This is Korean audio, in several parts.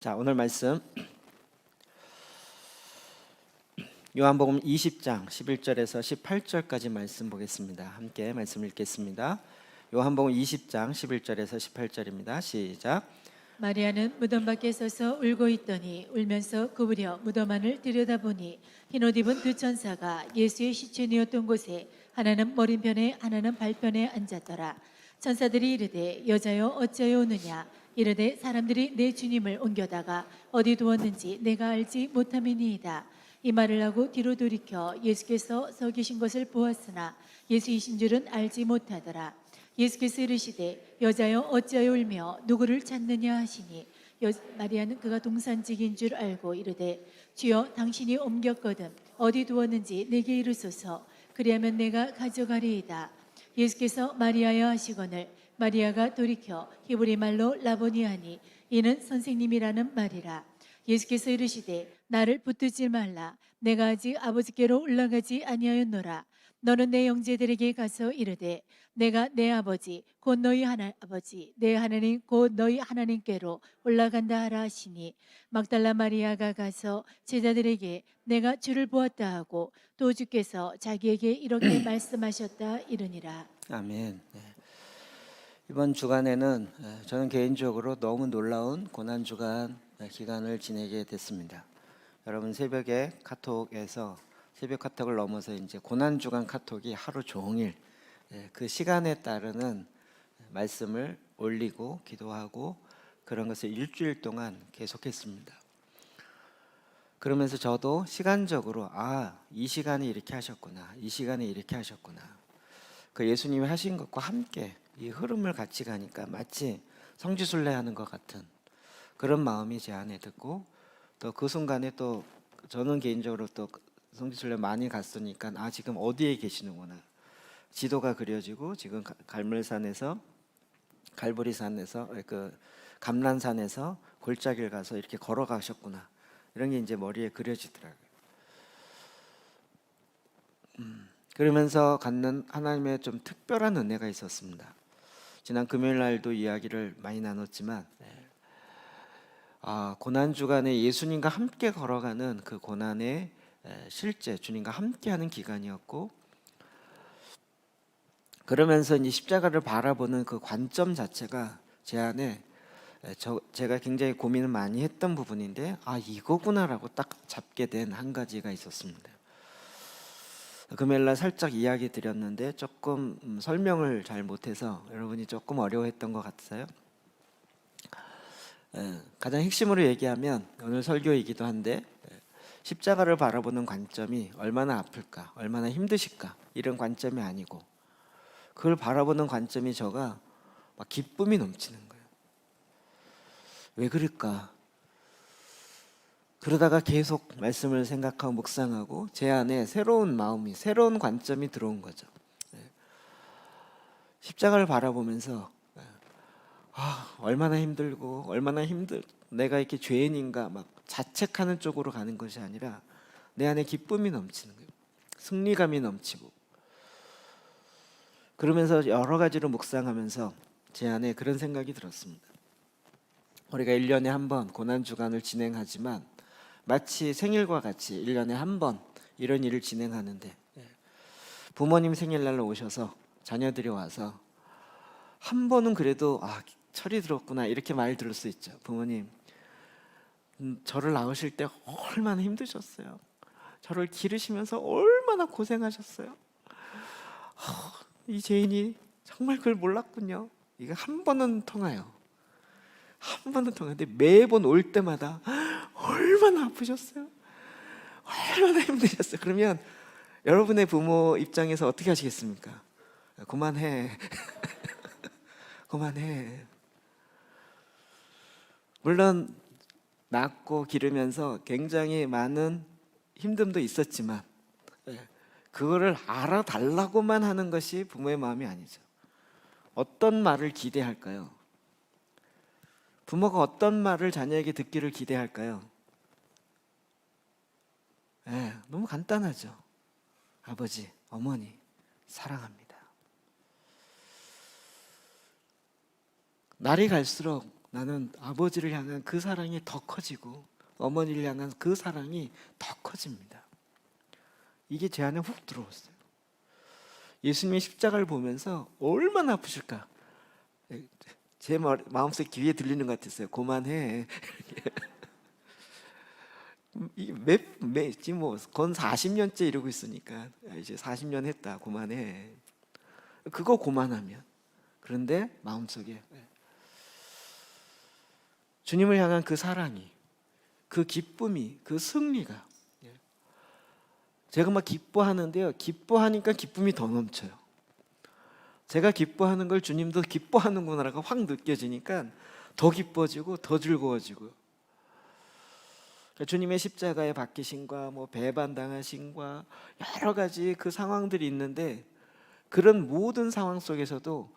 자, 오늘 말씀 요한복음 20장 11절에서 18절까지 말씀 보겠습니다. 함께 말씀 읽겠습니다. 요한복음 20장 11절에서 18절입니다. 시작. 마리아는 무덤 밖에 서서 울고 있더니 울면서 구부려 무덤 안을 들여다보니 흰옷 입은 두 천사가 예수의 시체니었던 곳에 하나는 머리편에 하나는 발편에 앉았더라. 천사들이 이르되 여자여 어찌하여 우느냐 이르되 사람들이 내 주님을 옮겨다가 어디 두었는지 내가 알지 못함이니이다. 이 말을 하고 뒤로 돌이켜 예수께서 서 계신 것을 보았으나 예수이신 줄은 알지 못하더라. 예수께서 이르시되 여자여 어찌하여 울며 누구를 찾느냐 하시니 마리아는 그가 동산직인 줄 알고 이르되 주여 당신이 옮겼거든 어디 두었는지 내게 이르소서 그리하면 내가 가져가리이다. 예수께서 마리아여 하시거늘 마리아가 돌이켜 히브리 말로 라보니 하니 이는 선생님이라는 말이라. 예수께서 이르시되 나를 붙들지 말라. 내가 아직 아버지께로 올라가지 아니하였노라. 너는 내 형제들에게 가서 이르되 내가 내 아버지 곧 너희 아버지 내 하나님 곧 너희 하나님께로 올라간다 하라 하시니 막달라 마리아가 가서 제자들에게 내가 주를 보았다 하고 또 주께서 자기에게 이렇게 말씀하셨다 이르니라. 아멘. 이번 주간에는 저는 개인적으로 너무 놀라운 고난 주간 기간을 지내게 됐습니다. 여러분 새벽에 카톡에서 새벽 카톡을 넘어서 이제 고난 주간 카톡이 하루 종일 그 시간에 따르는 말씀을 올리고 기도하고 그런 것을 일주일 동안 계속했습니다. 그러면서 저도 시간적으로 이 시간에 이렇게 하셨구나, 이 시간에 이렇게 하셨구나. 그 예수님이 하신 것과 함께 이 흐름을 같이 가니까 마치 성지순례하는 것 같은 그런 마음이 제 안에 듣고 또 그 순간에 또 저는 개인적으로 또 성지순례 많이 갔으니까 지금 어디에 계시는구나 지도가 그려지고 지금 갈보리산에서 그 감란산에서 골짜기를 가서 이렇게 걸어가셨구나 이런 게 이제 머리에 그려지더라고요. 그러면서 갖는 하나님의 좀 특별한 은혜가 있었습니다. 지난 금요일 날도 이야기를 많이 나눴지만 고난 주간에 예수님과 함께 걸어가는 그 고난의 실제 주님과 함께하는 기간이었고 그러면서 이제 십자가를 바라보는 그 관점 자체가 제 안에 제가 굉장히 고민을 많이 했던 부분인데 이거구나라고 딱 잡게 된 한 가지가 있었습니다. 금요일날 살짝 이야기 드렸는데 조금 설명을 잘 못해서 여러분이 조금 어려워했던 것 같아요. 가장 핵심으로 얘기하면 오늘 설교이기도 한데 십자가를 바라보는 관점이 얼마나 아플까, 얼마나 힘드실까 이런 관점이 아니고 그걸 바라보는 관점이 저가 막 기쁨이 넘치는 거예요. 왜 그럴까? 그러다가 계속 말씀을 생각하고 묵상하고 제 안에 새로운 마음이 새로운 관점이 들어온 거죠. 십자가를 바라보면서 얼마나 힘들고 내가 이렇게 죄인인가 막 자책하는 쪽으로 가는 것이 아니라 내 안에 기쁨이 넘치는 거예요. 승리감이 넘치고 그러면서 여러 가지로 묵상하면서 제 안에 그런 생각이 들었습니다. 우리가 1년에 한 번 고난주간을 진행하지만 마치 생일과 같이 1년에 한 번 이런 일을 진행하는데 부모님 생일날로 오셔서 자녀들이 와서 한 번은 그래도 철이 들었구나 이렇게 말 들을 수 있죠. 부모님 저를 낳으실 때 얼마나 힘드셨어요. 저를 기르시면서 얼마나 고생하셨어요. 이 죄인이 정말 그걸 몰랐군요. 이거 한 번은 통해요. 한 번은 통하는데 매번 올 때마다 얼마나 아프셨어요. 얼마나 힘드셨어요. 그러면 여러분의 부모 입장에서 어떻게 하시겠습니까? 그만해. 그만해. 물론 낳고 기르면서 굉장히 많은 힘듦도 있었지만 그거를 알아달라고만 하는 것이 부모의 마음이 아니죠. 어떤 말을 기대할까요? 부모가 어떤 말을 자녀에게 듣기를 기대할까요? 너무 간단하죠. 아버지, 어머니 사랑합니다. 날이 갈수록 나는 아버지를 향한 그 사랑이 더 커지고 어머니를 향한 그 사랑이 더 커집니다. 이게 제 안에 훅 들어왔어요. 예수님의 십자가를 보면서 얼마나 아프실까. 제 마음속 귀에 들리는 것 같았어요. 그만해. 지금 건 40년째 이러고 있으니까 이제 40년 했다. 그만해. 그거 그만하면. 그런데 마음속에 주님을 향한 그 사랑이, 그 기쁨이, 그 승리가, 제가 막 기뻐하는데요, 기뻐하니까 기쁨이 더 넘쳐요. 제가 기뻐하는 걸 주님도 기뻐하는구나가 확 느껴지니까 더 기뻐지고 더 즐거워지고요. 주님의 십자가에 박히심과 배반당하심과 여러 가지 그 상황들이 있는데, 그런 모든 상황 속에서도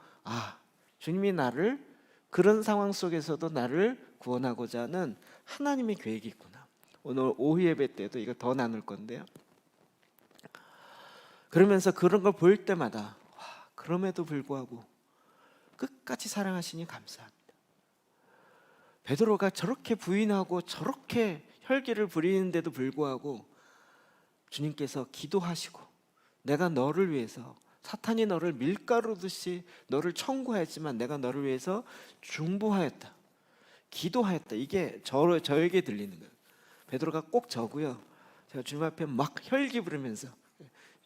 주님이 나를, 그런 상황 속에서도 나를 구원하고자 하는 하나님의 계획이 있구나. 오늘 오후 예배 때도 이거 더 나눌 건데요, 그러면서 그런 걸 볼 때마다 그럼에도 불구하고 끝까지 사랑하시니 감사합니다. 베드로가 저렇게 부인하고 저렇게 혈기를 부리는데도 불구하고 주님께서 기도하시고, 내가 너를 위해서, 사탄이 너를 밀가루듯이 너를 청구하였지만 내가 너를 위해서 중보하였다, 기도하였다. 이게 저에게 들리는 거예요. 베드로가 꼭 저고요. 제가 주님 앞에 막 혈기 부르면서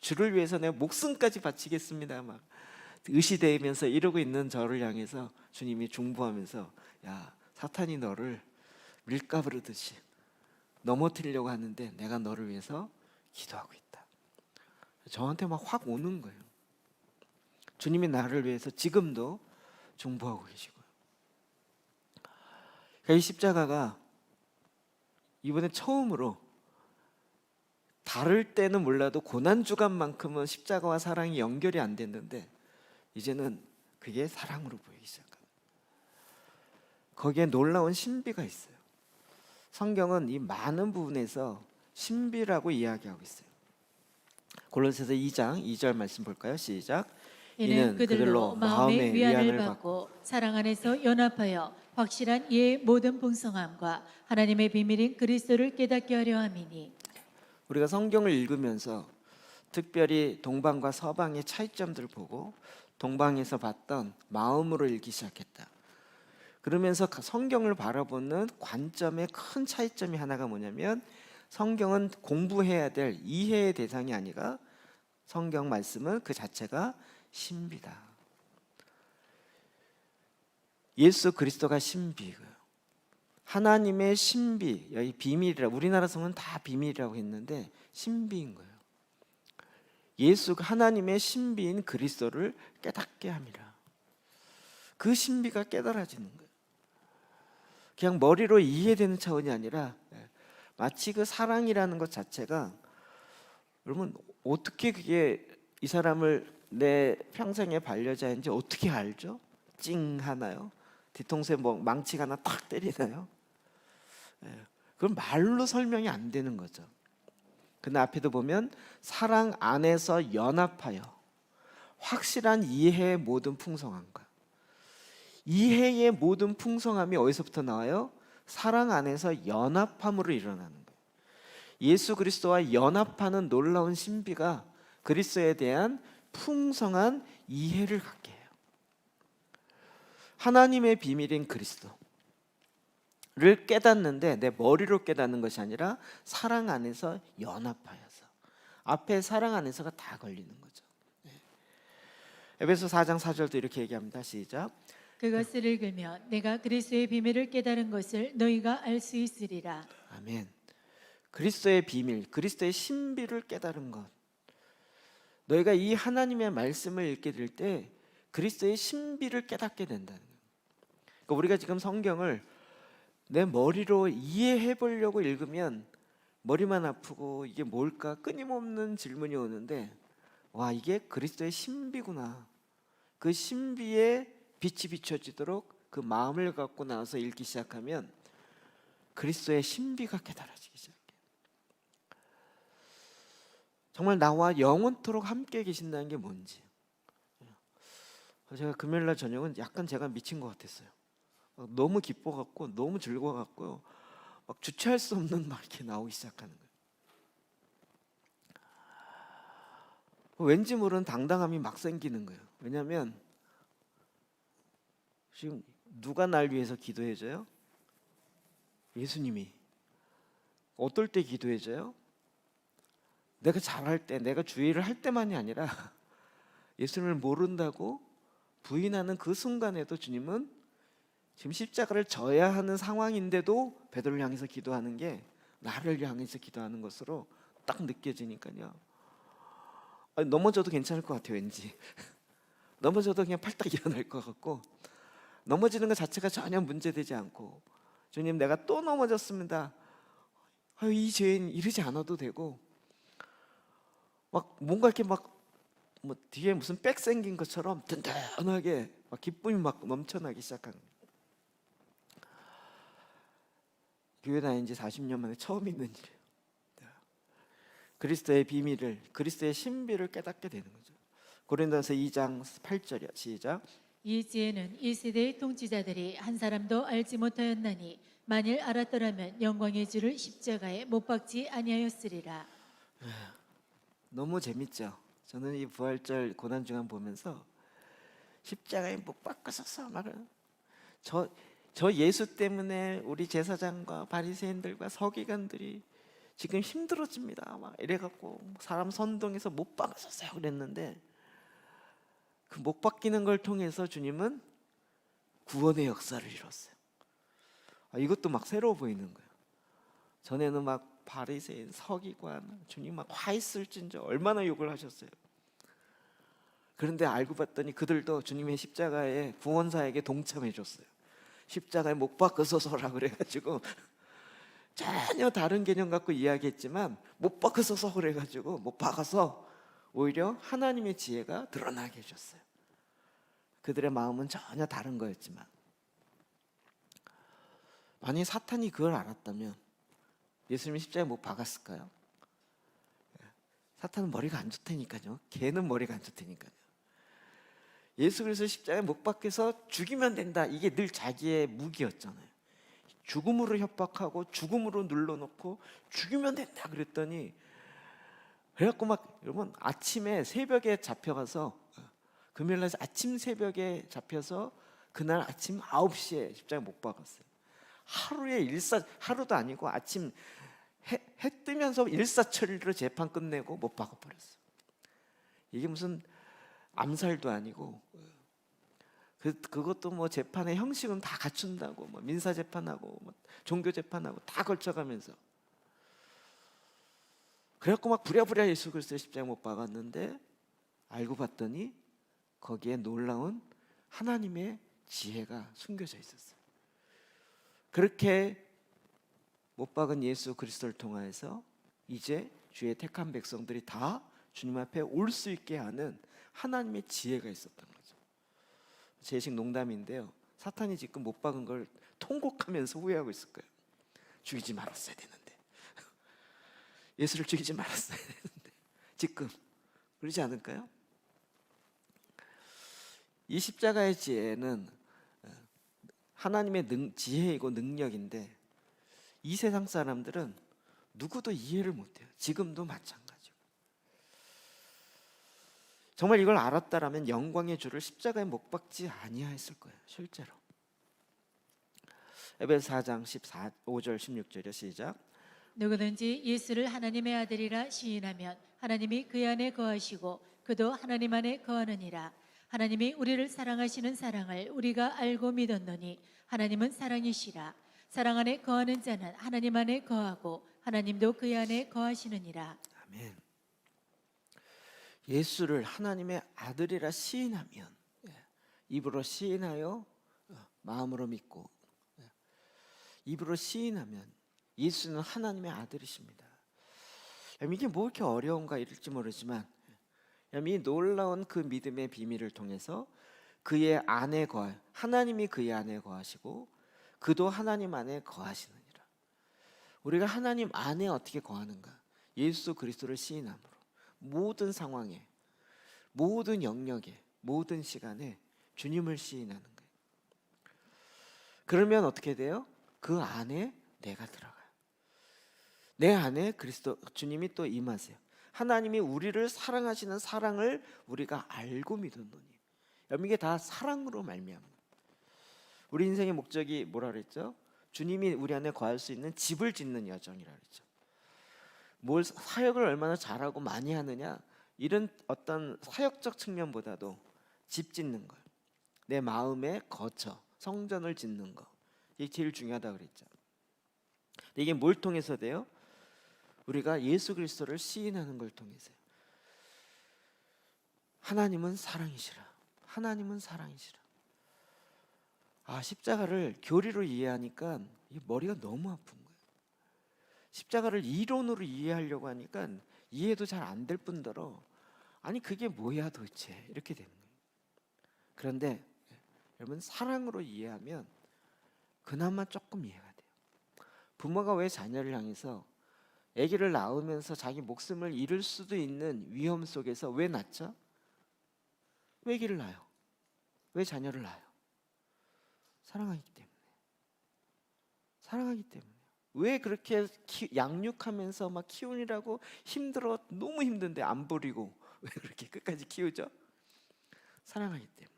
주를 위해서 내가 목숨까지 바치겠습니다 막 의시되면서 이러고 있는 저를 향해서 주님이 중보하면서, 야, 사탄이 너를 밀가부르듯이 넘어뜨리려고 하는데 내가 너를 위해서 기도하고 있다. 저한테 막 확 오는 거예요. 주님이 나를 위해서 지금도 중보하고 계시고요. 이 십자가가 이번에 처음으로, 다를 때는 몰라도 고난주간만큼은 십자가와 사랑이 연결이 안 됐는데 이제는 그게 사랑으로 보이기 시작합니다. 거기에 놀라운 신비가 있어요. 성경은 이 많은 부분에서 신비라고 이야기하고 있어요. 골로새서 2장 2절 말씀 볼까요? 시작. 이는 그들로 마음의 위안을 받고 사랑 안에서 연합하여 확실한 이의 모든 풍성함과 하나님의 비밀인 그리스도를 깨닫게 하려 함이니. 우리가 성경을 읽으면서 특별히 동방과 서방의 차이점들을 보고 동방에서 봤던 마음으로 읽기 시작했다. 그러면서 성경을 바라보는 관점의 큰 차이점이 하나가 뭐냐면, 성경은 공부해야 될 이해의 대상이 아니라 성경 말씀은 그 자체가 신비다. 예수 그리스도가 신비고요. 하나님의 신비, 여기 비밀이라, 우리나라 성은 다 비밀이라고 했는데 신비인 거예요. 예수, 하나님의 신비인 그리스도를 깨닫게 함이라. 그 신비가 깨달아지는 거예요. 그냥 머리로 이해되는 차원이 아니라 마치 그 사랑이라는 것 자체가, 여러분 어떻게 그게 이 사람을 내 평생의 반려자인지 어떻게 알죠? 찡 하나요? 뒤통수에 망치가 하나 탁 때리나요? 그건 말로 설명이 안 되는 거죠. 근데 앞에도 보면 사랑 안에서 연합하여 확실한 이해의 모든 풍성함과, 이해의 모든 풍성함이 어디서부터 나와요? 사랑 안에서 연합함으로 일어나는 거예요. 예수 그리스도와 연합하는 놀라운 신비가 그리스도에 대한 풍성한 이해를 갖게 해요. 하나님의 비밀인 그리스도를 깨닫는데 내 머리로 깨닫는 것이 아니라 사랑 안에서 연합하여서, 앞에 사랑 안에서가 다 걸리는 거죠. 에베소 4장 4절도 이렇게 얘기합니다. 시작. 그것을 읽으면 내가 그리스도의 비밀을 깨달은 것을 너희가 알 수 있으리라. 아멘. 그리스도의 비밀, 그리스도의 신비를 깨달은 것. 너희가 이 하나님의 말씀을 읽게 될 때 그리스도의 신비를 깨닫게 된다는 거예요. 그러니까 우리가 지금 성경을 내 머리로 이해해 보려고 읽으면 머리만 아프고 이게 뭘까 끊임없는 질문이 오는데, 와, 이게 그리스도의 신비구나. 그 신비에 빛이 비춰지도록 그 마음을 갖고 나와서 읽기 시작하면 그리스도의 신비가 깨달아지기 시작해요. 정말 나와 영원토록 함께 계신다는 게 뭔지. 제가 금요일날 저녁은 약간 제가 미친 것 같았어요. 너무 기뻐갖고 너무 즐거워갖고요. 막 주체할 수 없는 막 이렇게 나오기 시작하는 거예요. 왠지 모르는 당당함이 막 생기는 거예요. 왜냐하면 지금 누가 날 위해서 기도해줘요? 예수님이. 어떨 때 기도해줘요? 내가 잘할 때, 내가 주의를 할 때만이 아니라 예수님을 모른다고 부인하는 그 순간에도 주님은 지금 십자가를 져야 하는 상황인데도 베드로를 향해서 기도하는 게 나를 향해서 기도하는 것으로 딱 느껴지니까요. 넘어져도 괜찮을 것 같아요. 왠지 넘어져도 그냥 팔딱 일어날 것 같고, 넘어지는 것 자체가 전혀 문제되지 않고, 주님 내가 또 넘어졌습니다. 이 죄인 이러지 않아도 되고, 막 뭔가 이렇게 막 뭐 뒤에 무슨 백 생긴 것처럼 든든하게 막 기쁨이 막 넘쳐나기 시작하는 거예요. 교회 다닌 지 40년 만에 처음 있는 일이에요. 그리스도의 비밀을, 그리스도의 신비를 깨닫게 되는 거죠. 고린도서 2장 8절이요. 시작. 이 지혜는 이 세대의 통치자들이 한 사람도 알지 못하였나니 만일 알았더라면 영광의 주를 십자가에 못 박지 아니하였으리라. 너무 재밌죠. 저는 이 부활절 고난주간 보면서 십자가에 못 박혀서 막 저 예수 때문에 우리 제사장과 바리새인들과 서기관들이 지금 힘들어집니다. 막 이래갖고 사람 선동해서 못 박았었어요 그랬는데, 그 못 박히는 걸 통해서 주님은 구원의 역사를 이뤘어요. 이것도 막 새로워 보이는 거예요. 전에는 막 바리새인, 서기관, 주님 막 화 있을진저 얼마나 욕을 하셨어요. 그런데 알고 봤더니 그들도 주님의 십자가의 구원사에게 동참해 줬어요. 십자가에 못 박혀서라 그래가지고 전혀 다른 개념 갖고 이야기했지만 못 박혀서 그래가지고 못 박아서 오히려 하나님의 지혜가 드러나게 해줬어요. 그들의 마음은 전혀 다른 거였지만, 만약 사탄이 그걸 알았다면 예수님이 십자가에 못 박았을까요? 사탄은 머리가 안 좋다니까요. 걔는 머리가 안 좋다니까요. 예수 그리스도 십자가에 못 박혀서 죽이면 된다, 이게 늘 자기의 무기였잖아요. 죽음으로 협박하고 죽음으로 눌러놓고 죽이면 된다 그랬더니, 그래갖고 막 여러분 아침에 새벽에 잡혀가서, 금요일날 아침 새벽에 잡혀서 그날 아침 9시에 십자가에 못 박았어요. 하루에 하루도 아니고 아침 해 뜨면서 일사천리로 재판 끝내고 못 박아버렸어요. 이게 무슨 암살도 아니고, 그것도 뭐 재판의 형식은 다 갖춘다고, 뭐 민사 재판하고 뭐 종교 재판하고 다 걸쳐가면서, 그래갖고 막 부랴부랴 예수 그리스도 십자가에 못 박았는데, 알고 봤더니 거기에 놀라운 하나님의 지혜가 숨겨져 있었어요. 그렇게 못 박은 예수 그리스도를 통하여서 이제 주의 택한 백성들이 다 주님 앞에 올 수 있게 하는 하나님의 지혜가 있었던 거죠. 제식 농담인데요, 사탄이 지금 못 박은 걸 통곡하면서 후회하고 있을 거예요. 죽이지 말았어야 되는데, 예수를 죽이지 말았어야 되는데, 지금 그러지 않을까요? 이 십자가의 지혜는 하나님의 지혜이고 능력인데, 이 세상 사람들은 누구도 이해를 못해요. 지금도 마찬가지고. 정말 이걸 알았다라면 영광의 주를 십자가에 못 박지 아니하였을 거예요. 실제로. 에베소 4장 5절 16절이요. 시작. 누구든지 예수를 하나님의 아들이라 시인하면 하나님이 그 안에 거하시고 그도 하나님 안에 거하느니라. 하나님이 우리를 사랑하시는 사랑을 우리가 알고 믿었노니 하나님은 사랑이시라. 사랑 안에 거하는 자는 하나님 안에 거하고 하나님도 그 안에 거하시느니라. 아멘. 예수를 하나님의 아들이라 시인하면, 입으로 시인하여 마음으로 믿고, 입으로 시인하면 예수는 하나님의 아들이십니다. 이게 뭐 이렇게 어려운가 이럴지 모르지만, 이 놀라운 그 믿음의 비밀을 통해서 그의 안에 하나님이 그의 안에 거하시고 그도 하나님 안에 거하시느니라. 우리가 하나님 안에 어떻게 거하는가? 예수 그리스도를 시인함으로 모든 상황에, 모든 영역에, 모든 시간에 주님을 시인하는 거예요. 그러면 어떻게 돼요? 그 안에 내가 들어가요. 내 안에 그리스도 주님이 또 임하세요. 하나님이 우리를 사랑하시는 사랑을 우리가 알고 믿었노니. 여러분 이게 다 사랑으로 말미암아. 우리 인생의 목적이 뭐라 그랬죠? 주님이 우리 안에 거할 수 있는 집을 짓는 여정이라 그랬죠. 뭘 사역을 얼마나 잘하고 많이 하느냐 이런 어떤 사역적 측면보다도 집 짓는 거, 내 마음의 거처, 성전을 짓는 거 이게 제일 중요하다 그랬죠. 근데 이게 뭘 통해서 돼요? 우리가 예수 그리스도를 시인하는 걸 통해서요. 하나님은 사랑이시라. 하나님은 사랑이시라. 십자가를 교리로 이해하니까 머리가 너무 아픈 거예요. 십자가를 이론으로 이해하려고 하니까 이해도 잘 안 될 뿐더러 아니 그게 뭐야 도대체 이렇게 되는 거예요. 그런데 여러분 사랑으로 이해하면 그나마 조금 이해가 돼요. 부모가 왜 자녀를 향해서 아기를 낳으면서 자기 목숨을 잃을 수도 있는 위험 속에서 왜 낳죠? 왜 아기를 낳아요? 왜 자녀를 낳아요? 사랑하기 때문에. 사랑하기 때문에. 왜 그렇게 양육하면서 막 키우느라고 힘들어 너무 힘든데 안 버리고 왜 그렇게 끝까지 키우죠? 사랑하기 때문에.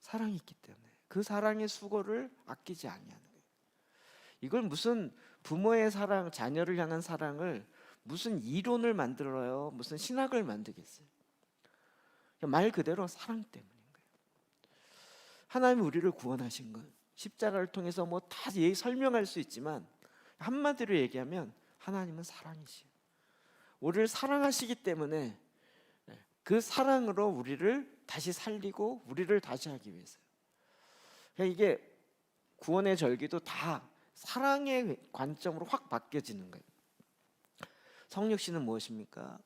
사랑이 있기 때문에. 그 사랑의 수고를 아끼지 아니하는 거예요. 이걸 무슨 부모의 사랑, 자녀를 향한 사랑을 무슨 이론을 만들어요? 무슨 신학을 만들겠어요? 말 그대로 사랑 때문인 거예요. 하나님이 우리를 구원하신 건 십자가를 통해서 뭐 다 설명할 수 있지만 한마디로 얘기하면 하나님은 사랑이시요. 우리를 사랑하시기 때문에 그 사랑으로 우리를 다시 살리고 우리를 다시 하기 위해서요. 그러니까 이게 구원의 절기도 다 사랑의 관점으로 확 바뀌어지는 거예요. 성육신은 무엇입니까?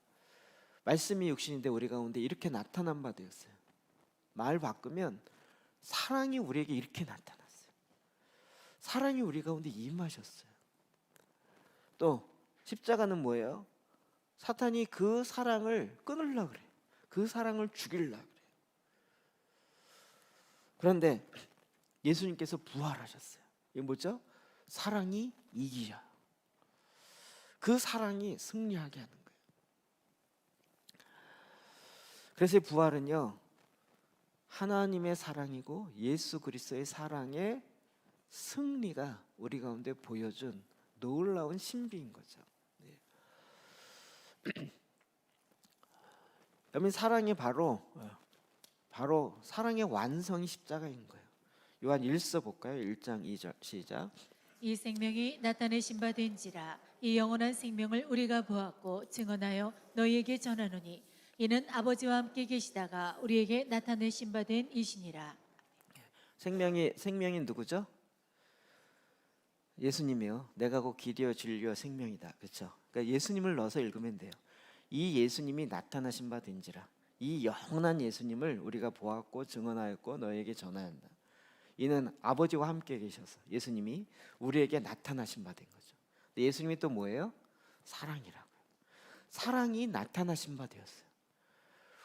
말씀이 육신인데 우리 가운데 이렇게 나타난 바 되었어요. 말 바꾸면 사랑이 우리에게 이렇게 나타났어요. 사랑이 우리 가운데 임하셨어요. 또 십자가는 뭐예요? 사탄이 그 사랑을 끊으려고 그래요. 그 사랑을 죽이려고 그래요. 그런데 예수님께서 부활하셨어요. 이게 뭐죠? 사랑이 이기셔. 그 사랑이 승리하게 하는 거예요. 그래서 부활은요 하나님의 사랑이고 예수 그리스도의 사랑의 승리가 우리 가운데 보여준 놀라운 신비인 거죠. 네. 여러분 사랑이 바로 사랑의 완성이 십자가인 거예요. 요한 1서 볼까요? 1장 2절 시작. 이 생명이 나타내신 바 된지라 이 영원한 생명을 우리가 보았고 증언하여 너희에게 전하노니 이는 아버지와 함께 계시다가 우리에게 나타내신 바 된 이시니라. 생명이 누구죠? 예수님이요. 내가 곧 길이요 진리요 생명이다. 그렇죠? 그러니까 예수님을 넣어서 읽으면 돼요. 이 예수님이 나타나신 바 된지라. 이 영원한 예수님을 우리가 보았고 증언하였고 너에게 전하였다. 이는 아버지와 함께 계셔서 예수님이 우리에게 나타나신 바 된 거죠. 예수님이 또 뭐예요? 사랑이라고요. 사랑이 나타나신 바 되었어요.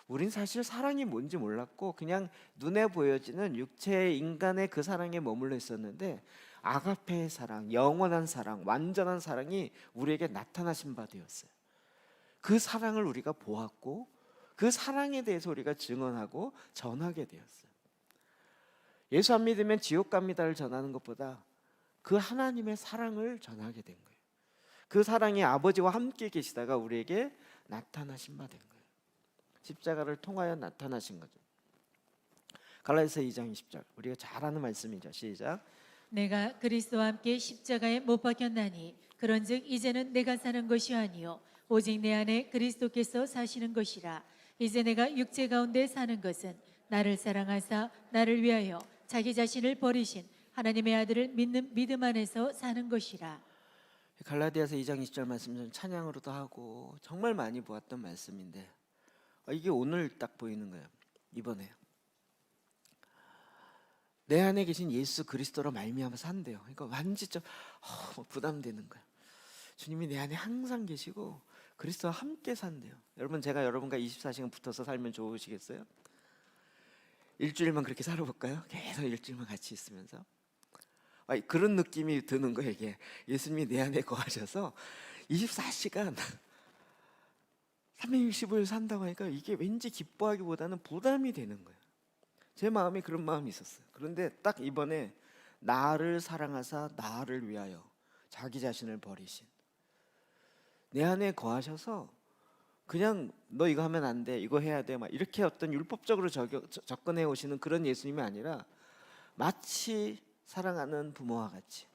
우린 사실 사랑이 뭔지 몰랐고 그냥 눈에 보여지는 육체의 인간의 그 사랑에 머물러 있었는데 아가페의 사랑, 영원한 사랑, 완전한 사랑이 우리에게 나타나신 바 되었어요. 그 사랑을 우리가 보았고 그 사랑에 대해서 우리가 증언하고 전하게 되었어요. 예수 안 믿으면 지옥 갑니다를 전하는 것보다 그 하나님의 사랑을 전하게 된 거예요. 그 사랑이 아버지와 함께 계시다가 우리에게 나타나신 바 된 거예요. 십자가를 통하여 나타나신 거죠. 갈라디아서 2장 20절 우리가 잘 아는 말씀이죠. 시작. 내가 그리스도와 함께 십자가에 못 박혔나니 그런즉 이제는 내가 사는 것이 아니요 오직 내 안에 그리스도께서 사시는 것이라. 이제 내가 육체 가운데 사는 것은 나를 사랑하사 나를 위하여 자기 자신을 버리신 하나님의 아들을 믿는 믿음 안에서 사는 것이라. 갈라디아서 2장 20절 말씀 좀 찬양으로도 하고 정말 많이 보았던 말씀인데 이게 오늘 딱 보이는 거예요. 이번에 내 안에 계신 예수 그리스도로 말미암아 산대요. 그러니까 완전 좀 부담되는 거예요. 주님이 내 안에 항상 계시고 그리스도와 함께 산대요. 여러분 제가 여러분과 24시간 붙어서 살면 좋으시겠어요? 일주일만 그렇게 살아볼까요? 계속 일주일만 같이 있으면서 그런 느낌이 드는 거예요. 이게 예수님이 내 안에 거하셔서 24시간 365일 산다고 하니까 이게 왠지 기뻐하기보다는 부담이 되는 거예요. 제 마음에 그런 마음이 있었어요. 그런데 딱 이번에 나를 사랑하사 나를 위하여 자기 자신을 버리신 내 안에 거하셔서 그냥 너 이거 하면 안 돼, 이거 해야 돼, 막 이렇게 어떤 율법적으로 접근해 오시는 그런 예수님이 아니라 마치 사랑하는 부모와 같이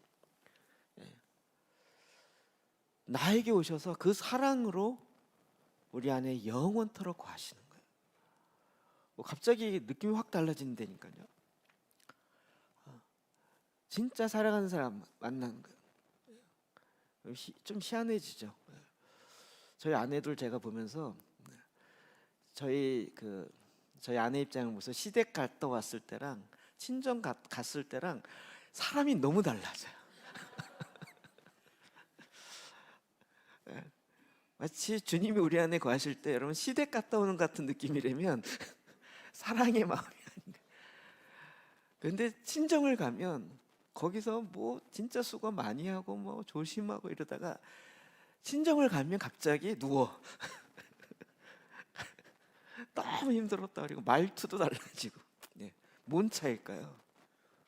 나에게 오셔서 그 사랑으로 우리 안에 영원토록 거하시는 거예요. 갑자기 느낌이 확 달라진다니까요. 진짜 사랑하는 사람 만나는 거예요. 좀 희한해지죠. 저희 아내들 제가 보면서 저희 아내 입장을 보면서 시댁 갔다 왔을 때랑 친정 갔을 때랑 사람이 너무 달라져요. 마치 주님이 우리 안에 거하실 때 여러분 시댁 갔다 오는 같은 느낌이라면 사랑의 마음이 아닌가. 그런데 친정을 가면 거기서 뭐 진짜 수고 많이 하고 뭐 조심하고 이러다가 친정을 가면 갑자기 누워. 너무 힘들었다 그리고 말투도 달라지고. 뭔 차일까요?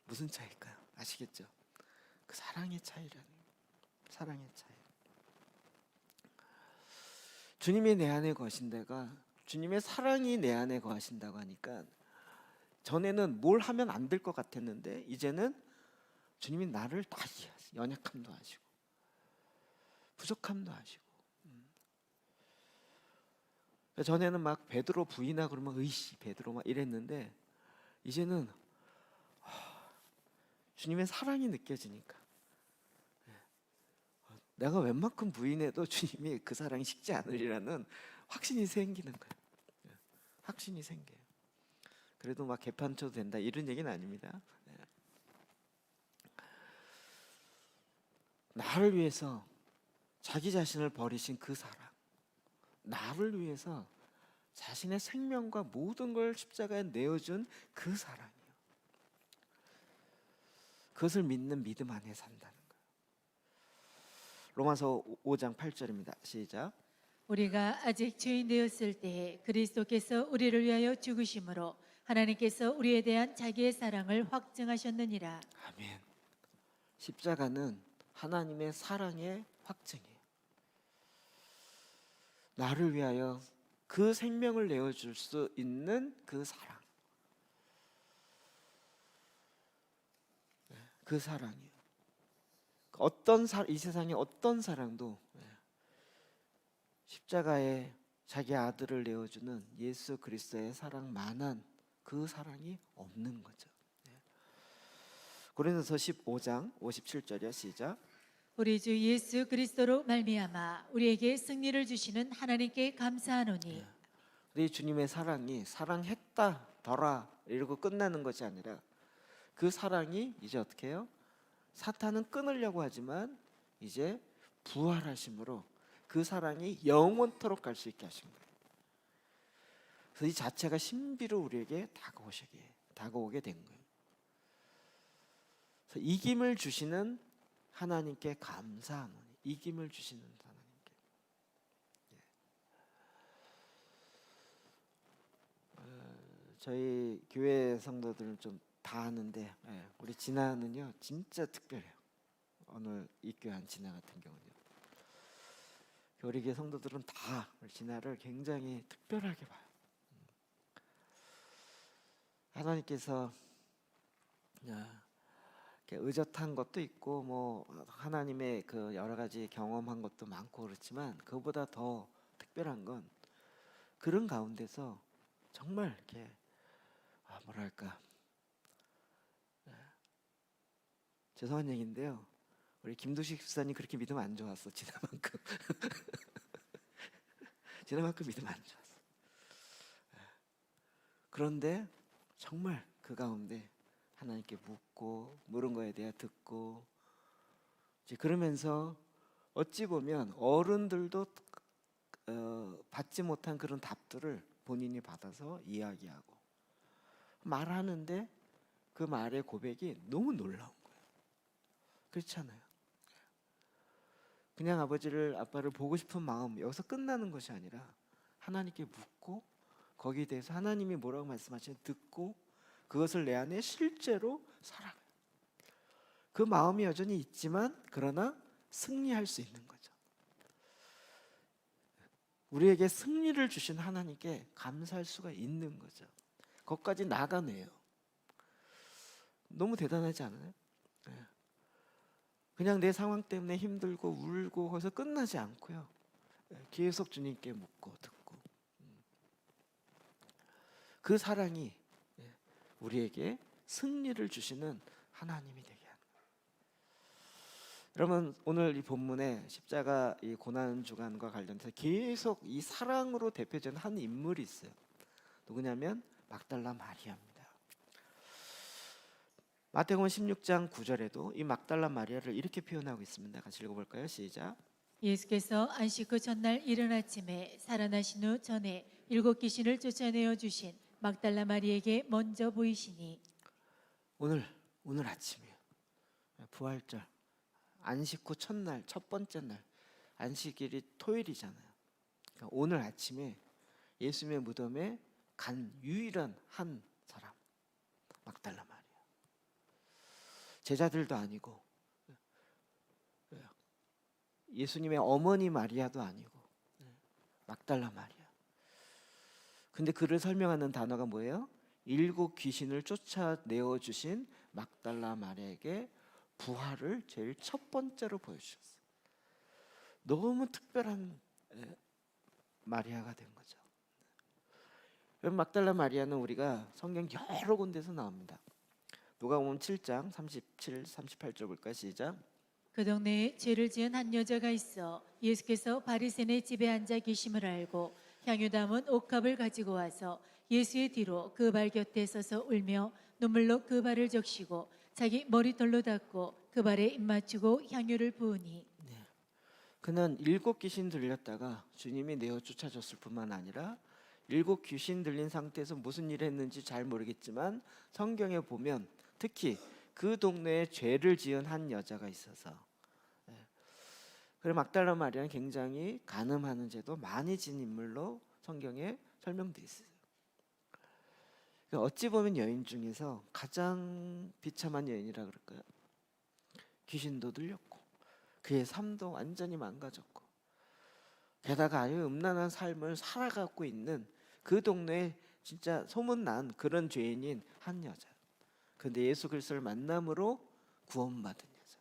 무슨 차일까요? 아시겠죠? 그 사랑의 차이라는 사랑의 차이. 주님이 내 안에 거하신다가 주님의 사랑이 내 안에 거하신다고 하니까 전에는 뭘 하면 안 될 것 같았는데 이제는 주님이 나를 다 이해하시고 연약함도 아시고 부족함도 아시고 전에는 막 베드로 부인하 그러면 으이씨 베드로 막 이랬는데 이제는 주님의 사랑이 느껴지니까 내가 웬만큼 부인해도 주님이 그 사랑이 식지 않으리라는 확신이 생기는 거예요. 확신이 생겨요. 그래도 막 개판 쳐도 된다 이런 얘기는 아닙니다. 나를 위해서 자기 자신을 버리신 그 사랑, 나를 위해서 자신의 생명과 모든 걸 십자가에 내어준 그 사랑이요. 그것을 믿는 믿음 안에 산다는 거예요. 로마서 5장 8절입니다. 시작. 우리가 아직 죄인 되었을 때에 그리스도께서 우리를 위하여 죽으심으로 하나님께서 우리에 대한 자기의 사랑을 확증하셨느니라. 아멘. 십자가는 하나님의 사랑의 확증이에요. 나를 위하여 그 생명을 내어줄 수 있는 그 사랑, 그 사랑이에요. 이 세상의 어떤 사랑도 십자가에 자기 아들을 내어주는 예수 그리스도의 사랑만한 그 사랑이 없는 거죠. 고린도서 15장 57절이요. 시작. 우리 주 예수 그리스도로 말미암아 우리에게 승리를 주시는 하나님께 감사하노니. 우리 주님의 사랑이 사랑했다 더라 이러고 끝나는 것이 아니라 그 사랑이 이제 어떻게 해요? 사탄은 끊으려고 하지만 이제 부활하심으로 그 사랑이 영원토록 갈 수 있게 하신 거예요. 그래서 이 자체가 신비로 우리에게 다가오게 된 거예요. 그래서 이김을 주시는 하나님께 감사하노니, 이김을 주시는 하나님께. 저희 교회 성도들은 좀 다 아는데 우리 진아는요 진짜 특별해요. 오늘 입교한 진아 같은 경우는요. 우리 교회 성도들은 다 우리 진아를 굉장히 특별하게 봐요. 하나님께서 의젓한 것도 있고 뭐 하나님의 그 여러 가지 경험한 것도 많고 그렇지만 그보다 더 특별한 건 그런 가운데서 정말 이렇게 뭐랄까 죄송한 얘기인데요. 우리 김두식 집사님 그렇게 믿음 안 좋았어. 지난만큼 믿음 안 좋았어. 그런데 정말 그 가운데 하나님께 묻고 물은 거에 대해 듣고 이제 그러면서 어찌 보면 어른들도 받지 못한 그런 답들을 본인이 받아서 이야기하고 말하는데 그 말의 고백이 너무 놀라운 거예요. 그렇잖아요. 그냥 아빠를 보고 싶은 마음 여기서 끝나는 것이 아니라 하나님께 묻고 거기에 대해서 하나님이 뭐라고 말씀하시는지 듣고 그것을 내 안에 실제로 살아가요. 그 마음이 여전히 있지만 그러나 승리할 수 있는 거죠. 우리에게 승리를 주신 하나님께 감사할 수가 있는 거죠. 거기까지 나가네요. 너무 대단하지 않아요? 그냥 내 상황 때문에 힘들고 울고 거기서 끝나지 않고요. 계속 주님께 묻고 듣고 그 사랑이 우리에게 승리를 주시는 하나님이 되게 합니다. 여러분 오늘 이 본문에 십자가 이 고난 주간과 관련해서 계속 이 사랑으로 대표되는 한 인물이 있어요. 누구냐면 막달라 마리아입니다. 마태복음 16장 9절에도 이 막달라 마리아를 이렇게 표현하고 있습니다. 같이 읽어볼까요? 시작. 예수께서 안식 후 전날 이른 아침에 살아나신 후 전에 7 귀신을 쫓아내어 주신 막달라 마리에게 먼저 보이시니. 오늘 아침이에요. 부활절 안식 후 첫날 첫 번째 날 안식일이 토요일이잖아요. 그러니까 오늘 아침에 예수님의 무덤에 간 유일한 한 사람 막달라 마리아. 제자들도 아니고 예수님의 어머니 마리아도 아니고 막달라 마리아. 근데 그를 설명하는 단어가 뭐예요? 7 귀신을 쫓아내어 주신 막달라 마리아에게 부활을 제일 첫 번째로 보여주셨어요. 너무 특별한 마리아가 된 거죠. 여러분 막달라 마리아는 우리가 성경 여러 군데서 나옵니다. 누가복음 7장 37, 38절 볼까요? 시작. 그 동네에 죄를 지은 한 여자가 있어 예수께서 바리새인의 집에 앉아 계심을 알고 향유 담은 옥합을 가지고 와서 예수의 뒤로 그 발 곁에 서서 울며 눈물로 그 발을 적시고 자기 머리털로 닦고 그 발에 입 맞추고 향유를 부으니. 그는 7 귀신 들렸다가 주님이 내어 쫓아줬을 뿐만 아니라 7 귀신 들린 상태에서 무슨 일을 했는지 잘 모르겠지만 성경에 보면 특히 그 동네에 죄를 지은 한 여자가 있어서 그리고 막달라 마리아는 굉장히 간음하는 죄도 많이 진 인물로 성경에 설명되어 있어요. 어찌 보면 여인 중에서 가장 비참한 여인이라 그럴까요? 귀신도 들렸고 그의 삶도 완전히 망가졌고 게다가 아주 음란한 삶을 살아가고 있는 그 동네에 진짜 소문난 그런 죄인인 한 여자. 그런데 예수 그리스도를 만남으로 구원받은 여자.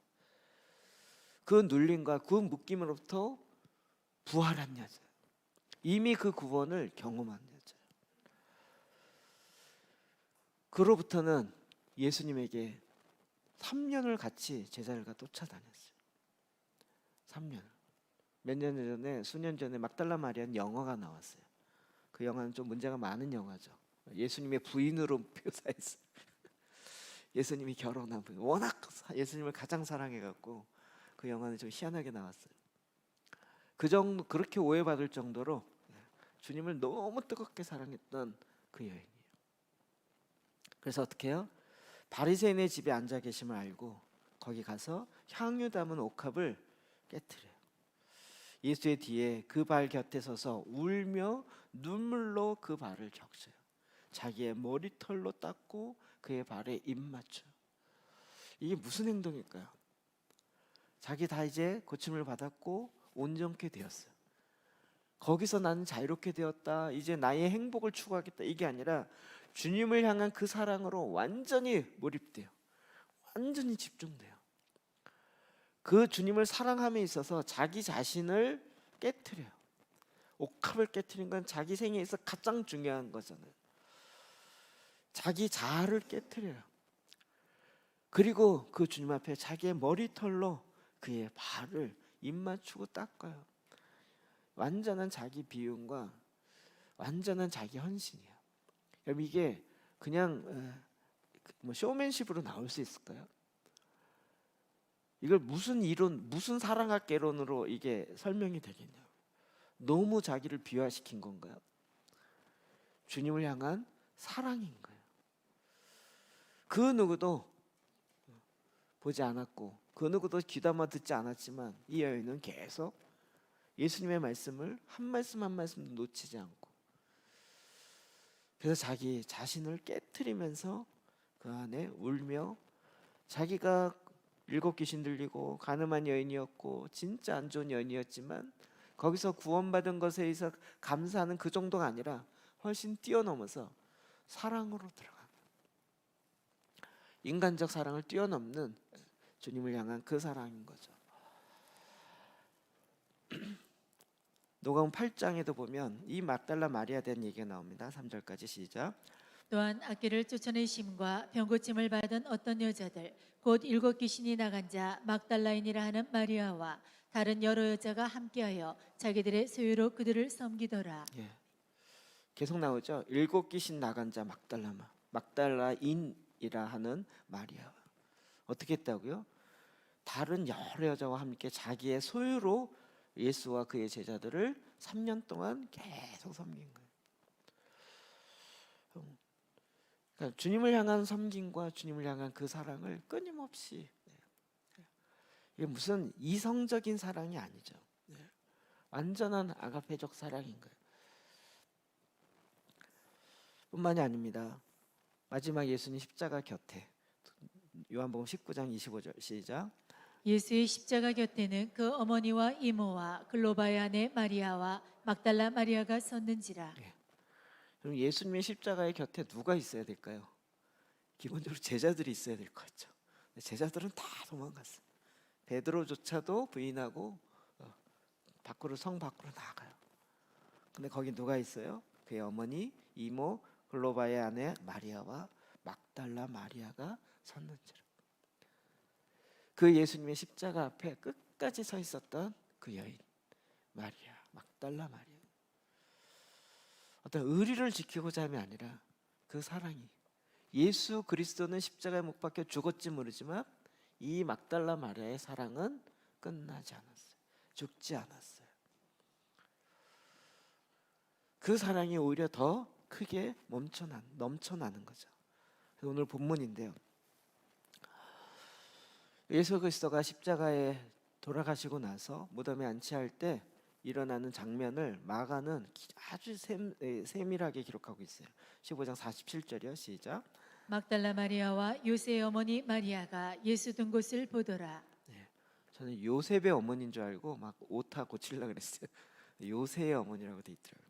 그 눌림과 그 묶임으로부터 부활한 여자. 이미 그 구원을 경험한 여자. 그로부터는 예수님에게 3년을 같이 제자들과 쫓아다녔어요. 3년. 몇 년 전에 수년 전에 막달라 마리아는 영화가 나왔어요. 그 영화는 좀 문제가 많은 영화죠. 예수님의 부인으로 묘사했어요. 예수님이 결혼한 부인. 워낙 예수님을 가장 사랑해갖고 그 영화는 좀 희한하게 나왔어요. 그 정도 그렇게 오해받을 정도로 주님을 너무 뜨겁게 사랑했던 그 여인이에요. 그래서 어떻게 해요? 바리새인의 집에 앉아 계심을 알고 거기 가서 향유 담은 옥합을 깨트려요. 예수의 뒤에 그 발 곁에 서서 울며 눈물로 그 발을 적셔요. 자기의 머리털로 닦고 그의 발에 입 맞춰요. 이게 무슨 행동일까요? 자기 다 이제 고침을 받았고 온전케 되었어요. 거기서 나는 자유롭게 되었다. 이제 나의 행복을 추구하겠다. 이게 아니라 주님을 향한 그 사랑으로 완전히 몰입돼요. 완전히 집중돼요. 그 주님을 사랑함에 있어서 자기 자신을 깨트려요. 옥합을 깨트리는 건 자기 생애에서 가장 중요한 거잖아요. 자기 자아를 깨트려요. 그리고 그 주님 앞에 자기의 머리털로 그의 발을 입 맞추고 닦아요. 완전한 자기 비움과 완전한 자기 헌신이에요. 여러분 이게 그냥 쇼맨십으로 나올 수 있을까요? 이걸 무슨 이론, 무슨 사랑학 개론으로 이게 설명이 되겠냐고. 너무 자기를 비화시킨 건가요? 주님을 향한 사랑인 거예요. 그 누구도 보지 않았고 그 누구도 귀담아 듣지 않았지만 이 여인은 계속 예수님의 말씀을 한 말씀 한 말씀도 놓치지 않고, 그래서 자기 자신을 깨트리면서 그 안에 울며, 자기가 7귀신 들리고 가늠한 여인이었고 진짜 안 좋은 여인이었지만 거기서 구원받은 것에 의해서 감사하는 그 정도가 아니라 훨씬 뛰어넘어서 사랑으로 들어가는, 인간적 사랑을 뛰어넘는 주님을 향한 그 사랑인 거죠. 누가복음 8장에도 보면 이 막달라 마리아에 대한 얘기가 나옵니다. 3절까지 시작. 또한 악기를 쫓아내심과 병고침을 받은 어떤 여자들 곧 7귀신이 나간 자 막달라인이라 하는 마리아와 다른 여러 여자가 함께하여 자기들의 소유로 그들을 섬기더라. 예, 계속 나오죠. 7귀신 나간 자 막달라인이라 하는 마리아. 어떻게 했다고요? 다른 여러 여자와 함께 자기의 소유로 예수와 그의 제자들을 3년 동안 계속 섬긴 거예요. 그러니까 주님을 향한 섬김과 주님을 향한 그 사랑을 끊임없이, 이게 무슨 이성적인 사랑이 아니죠. 완전한 아가페적 사랑인 거예요. 뿐만이 아닙니다. 마지막 예수님 십자가 곁에, 요한복음 19장 25절 시작. 예수의 십자가 곁에는 그 어머니와 이모와 글로바의 아내 마리아와 막달라 마리아가 섰는지라. 그럼 예수님의 십자가의 곁에 누가 있어야 될까요? 기본적으로 제자들이 있어야 될 것 같죠. 제자들은 다 도망갔어요. 베드로조차도 부인하고 성 밖으로 나가요. 근데 거기 누가 있어요? 그의 어머니, 이모, 글로바의 아내 마리아와 막달라 마리아가 섰는지라. 그 예수님의 십자가 앞에 끝까지 서 있었던 그 여인 마리아, 막달라 마리아. 어떤 의리를 지키고자 함이 아니라 그 사랑이, 예수 그리스도는 십자가에 못 박혀 죽었지 모르지만 이 막달라 마리아의 사랑은 끝나지 않았어요. 죽지 않았어요. 그 사랑이 오히려 더 크게 넘쳐나는 거죠. 오늘 본문인데요. 예수 그리스도가 십자가에 돌아가시고 나서 무덤에 안치할 때 일어나는 장면을 마가는 아주 세밀하게 기록하고 있어요. 15장 47절이요. 시작. 막달라 마리아와 요새의 어머니 마리아가 예수 둔 곳을 보더라. 저는 요셉의 어머니인 줄 알고 막 오타 고치려고 그랬어요. 요새의 어머니라고 돼 있더라고요.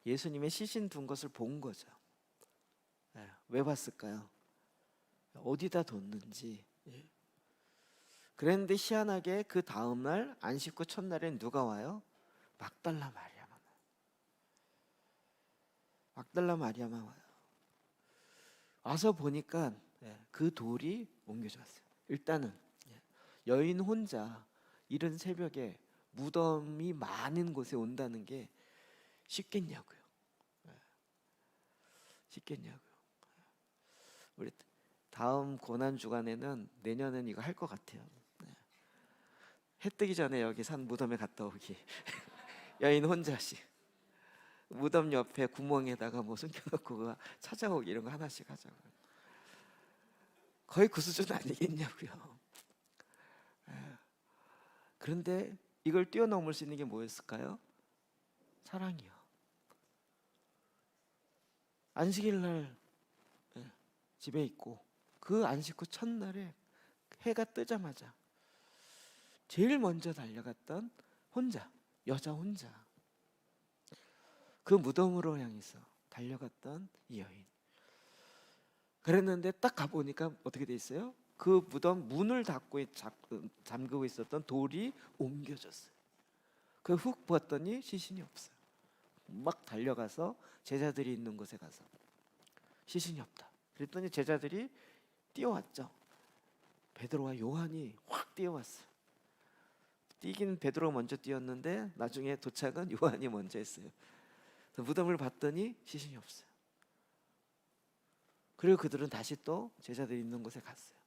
예수님의 시신 둔 것을 본 거죠. 왜 봤을까요? 어디다 뒀는지. 그랬는데 희한하게 그 다음날 안식 후 첫날엔 누가 와요? 막달라 마리아만 와요. 와서 보니까 그 돌이 옮겨져 왔어요. 일단은 여인 혼자 이른 새벽에 무덤이 많은 곳에 온다는 게 쉽겠냐고요. 우리 다음 고난 주간에는 내년엔 이거 할 것 같아요. 해 뜨기 전에 여기 산 무덤에 갔다 오기. 여인 혼자씩 무덤 옆에 구멍에다가 뭐 숨겨놓고 그거 찾아오기, 이런 거 하나씩 하자고. 거의 그 수준 아니겠냐고요. 그런데 이걸 뛰어넘을 수 있는 게 뭐였을까요? 사랑이요. 안식일 날 집에 있고 그 안식 후 첫날에 해가 뜨자마자 제일 먼저 달려갔던 여자 혼자 그 무덤으로 향해서 달려갔던 이 여인. 그랬는데 딱 가보니까 어떻게 돼 있어요? 그 무덤 문을 잠그고 있었던 돌이 옮겨졌어요. 그 훅 봤더니 시신이 없어요. 막 달려가서 제자들이 있는 곳에 가서 시신이 없다. 그랬더니 제자들이 뛰어왔죠. 베드로와 요한이 확 뛰어왔어요. 뛰긴 베드로가 먼저 뛰었는데 나중에 도착은 요한이 먼저 했어요. 무덤을 봤더니 시신이 없어요. 그리고 그들은 다시 또 제자들이 있는 곳에 갔어요.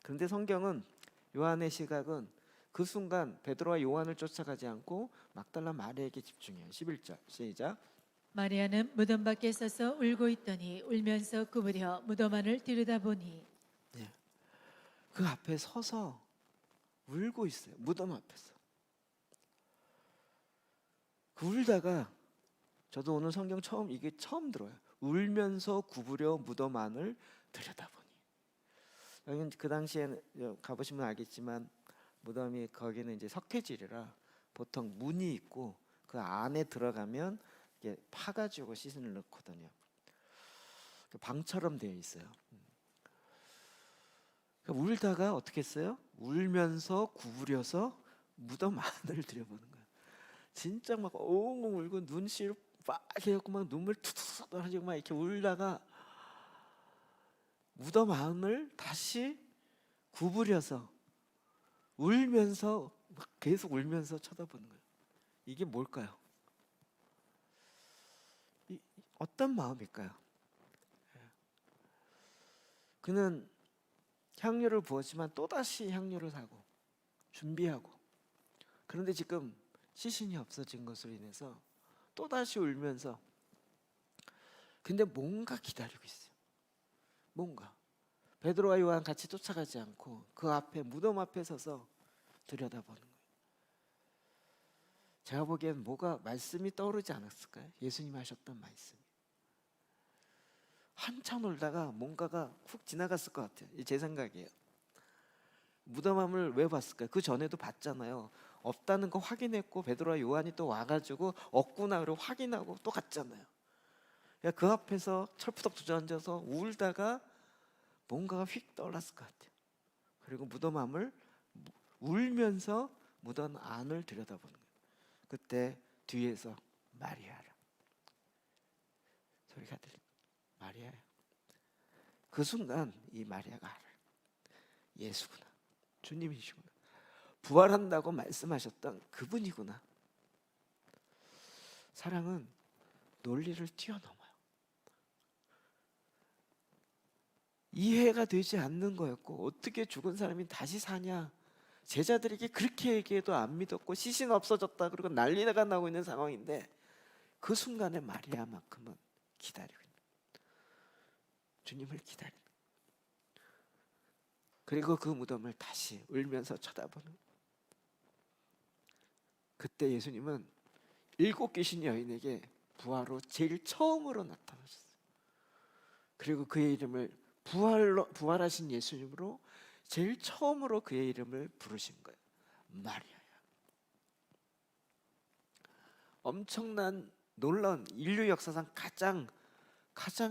그런데 성경은, 요한의 시각은 그 순간 베드로와 요한을 쫓아가지 않고 막달라 마리아에게 집중해요. 11절 시작. 마리아는 무덤 밖에 서서 울고 있더니 울면서 구부려 무덤 안을 들여다보니 그 앞에 서서 울고 있어요. 무덤 앞에서. 그 울다가 저도 오늘 성경 이게 처음 들어요. 울면서 구부려 무덤 안을 들여다보니. 여기는 그 당시에는 가보시면 알겠지만 무덤이 거기는 이제 석회질이라 보통 문이 있고 그 안에 들어가면 이게 파가지고 시신을 넣거든요. 방처럼 되어 있어요. 울다가 어떻게 했어요? 울면서 구부려서 무덤 안을 들여보는 거예요. 진짜 막 엉엉 울고 눈시울 빨개 갖고 막 눈물 툭툭 떨어지고 막 이렇게 울다가 무덤 안을 다시 구부려서 울면서 막 계속 울면서 쳐다보는 거예요. 이게 뭘까요? 어떤 마음일까요? 그는 향료를 부었지만 또다시 향료를 사고 준비하고, 그런데 지금 시신이 없어진 것으로 인해서 또다시 울면서, 근데 뭔가 기다리고 있어요. 뭔가 베드로와 요한 같이 쫓아가지 않고 그 앞에 무덤 앞에 서서 들여다보는 거예요. 제가 보기엔 뭐가 말씀이 떠오르지 않았을까요? 예수님 하셨던 말씀이. 한참 울다가 뭔가가 훅 지나갔을 것 같아요. 제 생각이에요. 무덤함을 왜 봤을까요? 그 전에도 봤잖아요. 없다는 거 확인했고 베드로와 요한이 또 와가지고 없구나 그러고 확인하고 또 갔잖아요. 그 앞에서 철푸덕 주저앉아서 울다가 뭔가가 휙 떠올랐을 것 같아요. 그리고 무덤함을 울면서 무덤 안을 들여다보는 거예요. 그때 뒤에서 마리아라 소리가 들려. 마리아야. 그 순간 이 마리아가 알아요. 예수구나. 주님이시구나. 부활한다고 말씀하셨던 그분이구나. 사랑은 논리를 뛰어넘어요. 이해가 되지 않는 거였고, 어떻게 죽은 사람이 다시 사냐, 제자들에게 그렇게 얘기해도 안 믿었고 시신 없어졌다 그리고 난리가 나고 있는 상황인데, 그 순간에 마리아만큼은 기다리고 있는, 주님을 기다리는, 그리고 그 무덤을 다시 울면서 쳐다보는. 그때 예수님은 7 귀신 여인에게 부활로 제일 처음으로 나타나셨어요. 그리고 그의 이름을 부활하신 예수님으로 제일 처음으로 그의 이름을 부르신 거예요. 마리아야. 엄청난 놀라운 인류 역사상 가장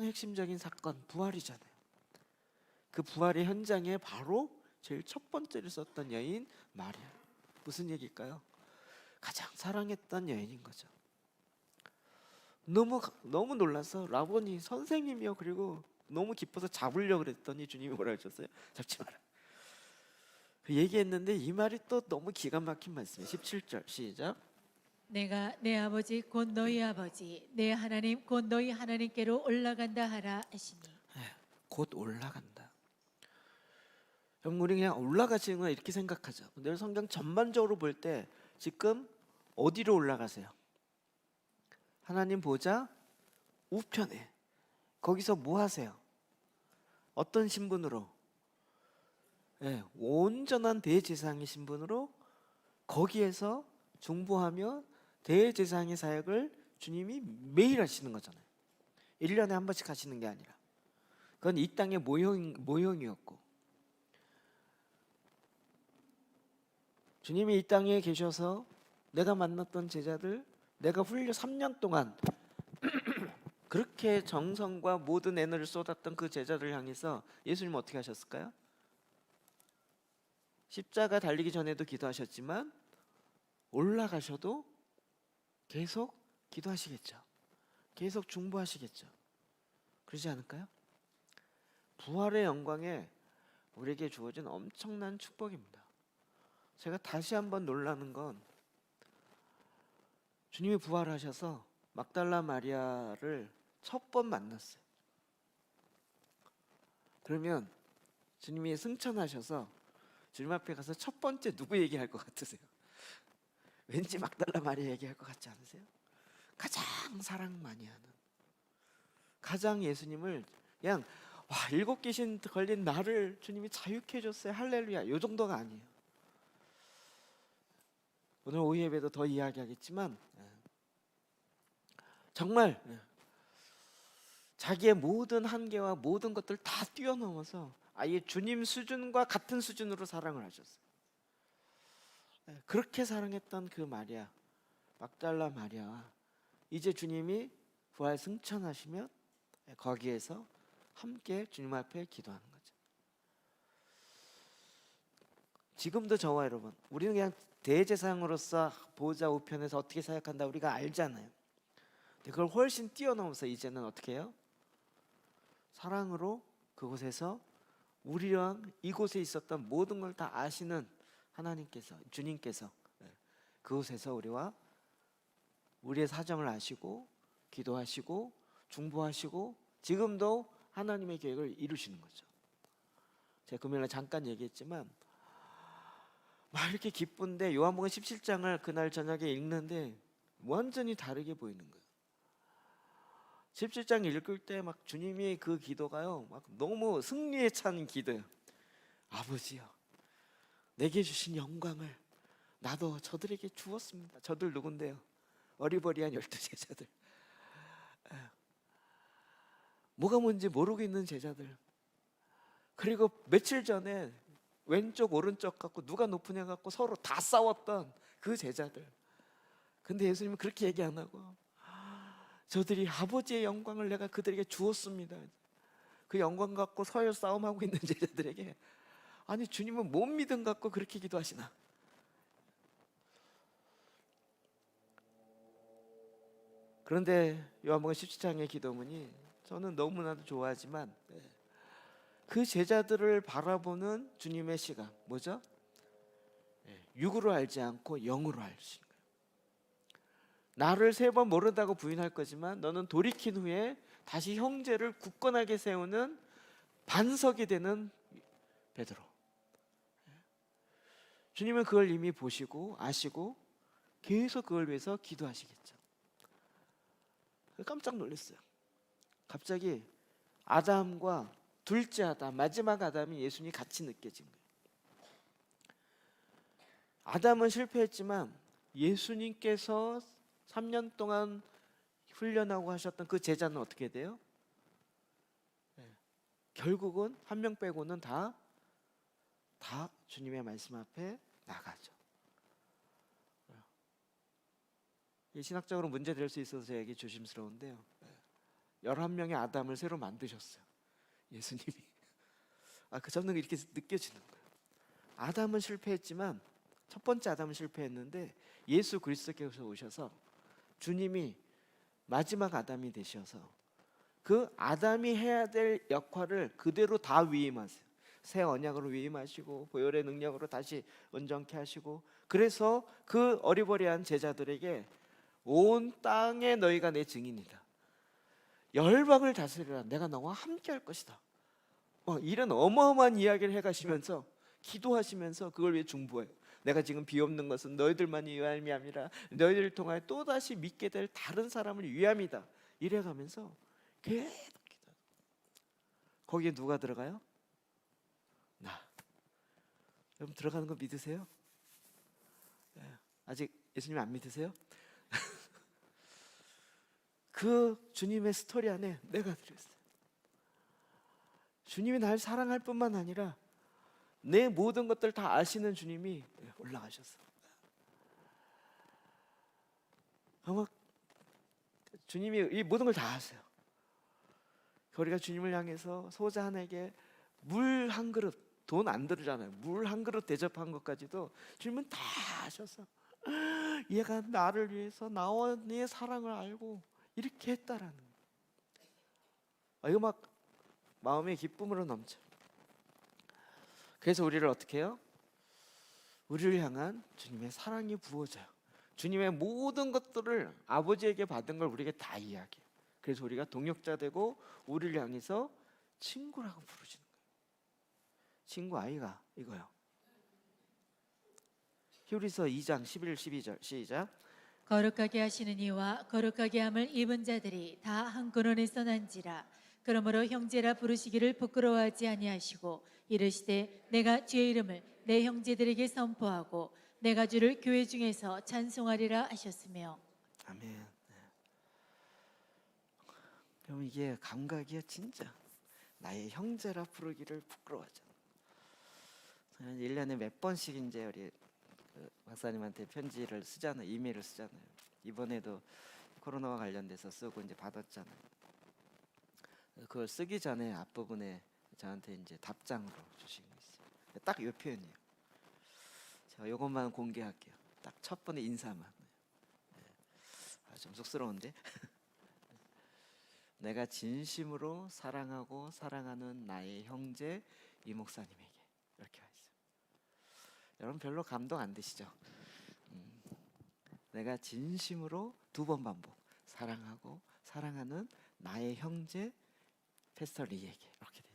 핵심적인 사건, 부활이잖아요. 그 부활의 현장에 바로 제일 첫 번째를 썼던 여인 마리아. 무슨 얘기일까요? 가장 사랑했던 여인인 거죠. 너무 놀라서 라보니, 선생님이요, 그리고 너무 기뻐서 잡으려고 그랬더니 주님이 뭐라 하셨어요? 잡지 마라. 얘기했는데 이 말이 또 너무 기가 막힌 말씀이에요. 17절 시작. 내가 내 아버지 곧 너희 아버지 내 하나님 곧 너희 하나님께로 올라간다 하라 하시니. 곧 올라간다. 여러분, 우리 그냥 올라가시는 건 이렇게 생각하죠. 근데 성경 전반적으로 볼 때 지금 어디로 올라가세요? 하나님 보좌 우편에. 거기서 뭐 하세요? 어떤 신분으로? 온전한 대제사장의 신분으로 거기에서 중보하며 대제사장의 사역을 주님이 매일 하시는 거잖아요. 1년에 한 번씩 하시는 게 아니라. 그건 이 땅의 모형이었고, 주님이 이 땅에 계셔서 내가 만났던 제자들, 내가 훈련 3년 동안 그렇게 정성과 모든 에너지를 쏟았던 그 제자들을 향해서 예수님은 어떻게 하셨을까요? 십자가 달리기 전에도 기도하셨지만 올라가셔도 계속 기도하시겠죠. 계속 중보하시겠죠. 그러지 않을까요? 부활의 영광에 우리에게 주어진 엄청난 축복입니다. 제가 다시 한번 놀라는 건, 주님이 부활하셔서 막달라 마리아를 첫 번 만났어요. 그러면 주님이 승천하셔서 주님 앞에 가서 첫 번째 누구 얘기할 것 같으세요? 왠지 막달라 마리아 얘기할 것 같지 않으세요? 가장 사랑 많이 하는, 가장 예수님을 그냥 와, 7귀신 걸린 나를 주님이 자유케 해줬어요, 할렐루야, 이 정도가 아니에요. 오늘 오후 예배도 더 이야기하겠지만 정말 자기의 모든 한계와 모든 것들 다 뛰어넘어서 아예 주님 수준과 같은 수준으로 사랑을 하셨어요. 그렇게 사랑했던 그 마리아, 막달라 마리아와 이제 주님이 부활 승천하시면 거기에서 함께 주님 앞에 기도하는 거죠. 지금도 저와 여러분, 우리는 그냥 대제사장으로서 보좌 우편에서 어떻게 사역한다 우리가 알잖아요. 근데 그걸 훨씬 뛰어넘어서 이제는 어떻게 해요? 사랑으로 그곳에서 우리랑 이곳에 있었던 모든 걸 다 아시는 하나님께서, 주님께서 그곳에서 우리와 우리의 사정을 아시고 기도하시고 중보하시고 지금도 하나님의 계획을 이루시는 거죠. 제가 금요일에 잠깐 얘기했지만 막 이렇게 기쁜데 요한복음 17장을 그날 저녁에 읽는데 완전히 다르게 보이는 거예요. 17장 읽을 때 막 주님이 그 기도가요, 막 너무 승리에 찬 기도예요. 아버지요, 내게 주신 영광을 나도 저들에게 주었습니다. 저들 누군데요? 어리버리한 12제자들, 뭐가 뭔지 모르고 있는 제자들. 그리고 며칠 전에 왼쪽 오른쪽 갖고 누가 높으냐 갖고 서로 다 싸웠던 그 제자들. 근데 예수님은 그렇게 얘기 안 하고 저들이 아버지의 영광을 내가 그들에게 주었습니다. 그 영광 갖고 서열 싸움하고 있는 제자들에게 아니 주님은 못 믿음 갖고 그렇게 기도하시나? 그런데 요한복음 17장의 기도문이 저는 너무나도 좋아하지만 그 제자들을 바라보는 주님의 시각 뭐죠? 육으로 알지 않고 영으로 알시는 거예요. 나를 3번 모른다고 부인할 거지만 너는 돌이킨 후에 다시 형제를 굳건하게 세우는 반석이 되는 베드로. 주님은 그걸 이미 보시고 아시고 계속 그걸 위해서 기도하시겠죠. 깜짝 놀랐어요. 갑자기 아담과 둘째 아담, 마지막 아담이 예수님이 같이 느껴진 거예요. 아담은 실패했지만 예수님께서 3년 동안 훈련하고 하셨던 그 제자는 어떻게 돼요? 결국은 한 명 빼고는 다 주님의 말씀 앞에 나가죠. 이 신학적으로 문제 될 수 있어서 얘기 조심스러운데요. 11명의 아담을 새로 만드셨어요, 예수님이. 저는 이렇게 느껴지는 거예요. 아담은 실패했지만 첫 번째 아담은 실패했는데 예수 그리스도께서 오셔서 주님이 마지막 아담이 되셔서 그 아담이 해야 될 역할을 그대로 다 위임하세요. 새 언약으로 위임하시고 보혈의 능력으로 다시 온전케 하시고, 그래서 그 어리버리한 제자들에게 온 땅에 너희가 내 증인이다, 열방을 다스리라, 내가 너와 함께 할 것이다, 이런 어마어마한 이야기를 해가시면서 기도하시면서 그걸 위해 중보해요. 내가 지금 비옵는 것은 너희들만이 위함이 아니라 너희들을 통하여 또다시 믿게 될 다른 사람을 위함이다, 이래가면서 계속 기도. 거기에 누가 들어가요? 나. 여러분 들어가는 거 믿으세요? 아직 예수님 안 믿으세요? 그 주님의 스토리 안에 내가 들었어요. 주님이 날 사랑할 뿐만 아니라 내 모든 것들 다 아시는 주님이 올라가셨어요. 아마 주님이 이 모든 걸 다 아세요. 우리가 주님을 향해서 소자 하나에게 물 한 그릇, 돈 안 들으잖아요. 물 한 그릇 대접한 것까지도 주님은 다 아셔서 얘가 나를 위해서 나와 내 사랑을 알고 이렇게 했다라는 거예요. 이거 막 마음의 기쁨으로 넘쳐. 그래서 우리를 어떻게 해요? 우리를 향한 주님의 사랑이 부어져요. 주님의 모든 것들을 아버지에게 받은 걸 우리에게 다 이야기해요. 그래서 우리가 동역자 되고 우리를 향해서 친구라고 부르시는 거예요. 친구 아이가 이거요. 히브리서 2장 11, 12절 시작. 거룩하게 하시는 이와 거룩하게 함을 입은 자들이 다 한 근원에서 난지라. 그러므로 형제라 부르시기를 부끄러워하지 아니하시고 이르시되 내가 주의 이름을 내 형제들에게 선포하고 내가 주를 교회 중에서 찬송하리라 하셨으며. 아멘. 네. 그럼 이게 감각이야 진짜. 나의 형제라 부르기를 부끄러워하잖아. 저는 1년에 몇 번씩 이제 우리 그 박사님한테 편지를 쓰잖아요. 이메일을 쓰잖아요. 이번에도 코로나와 관련돼서 쓰고 이제 받았잖아요. 그걸 쓰기 전에 앞부분에 저한테 이제 답장으로 주신 게 있어요. 딱 이 표현이에요. 제가 이것만 공개할게요. 딱 첫 번의 인사만. 네. 좀 쑥스러운데. 내가 진심으로 사랑하고 사랑하는 나의 형제 이 목사님에게 이렇게 와 있어요. 여러분 별로 감동 안 되시죠? 내가 진심으로 두 번 반복 사랑하고 사랑하는 나의 형제 패스터 리에게 이렇게 돼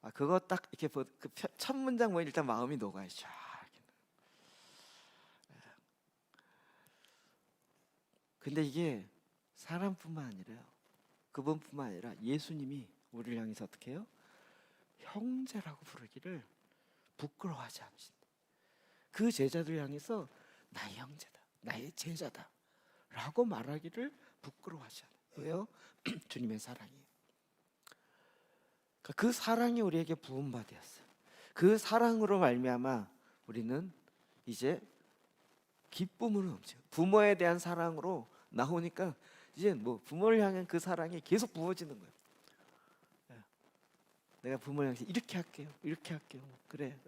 있어요. 그거 딱 이렇게 첫 문장 보면 일단 마음이 녹아요. 쫙. 근데 이게 사람뿐만 아니라요. 그분뿐만 아니라 예수님이 우리를 향해서 어떻게 해요? 형제라고 부르기를 부끄러워하지 않으신다. 그 제자들 향해서 나의 형제다, 나의 제자다 라고 말하기를 부끄러워하지 않아요. 왜요? 주님의 사랑이에요. 그 사랑이 우리에게 부음바 되었어요. 그 사랑으로 말미암아 우리는 이제 기쁨으로 넘쳐요. 부모에 대한 사랑으로 나오니까 이제 뭐 부모를 향한 그 사랑이 계속 부어지는 거예요. 내가 부모를 향해서 이렇게 할게요, 이렇게 할게요. 그래.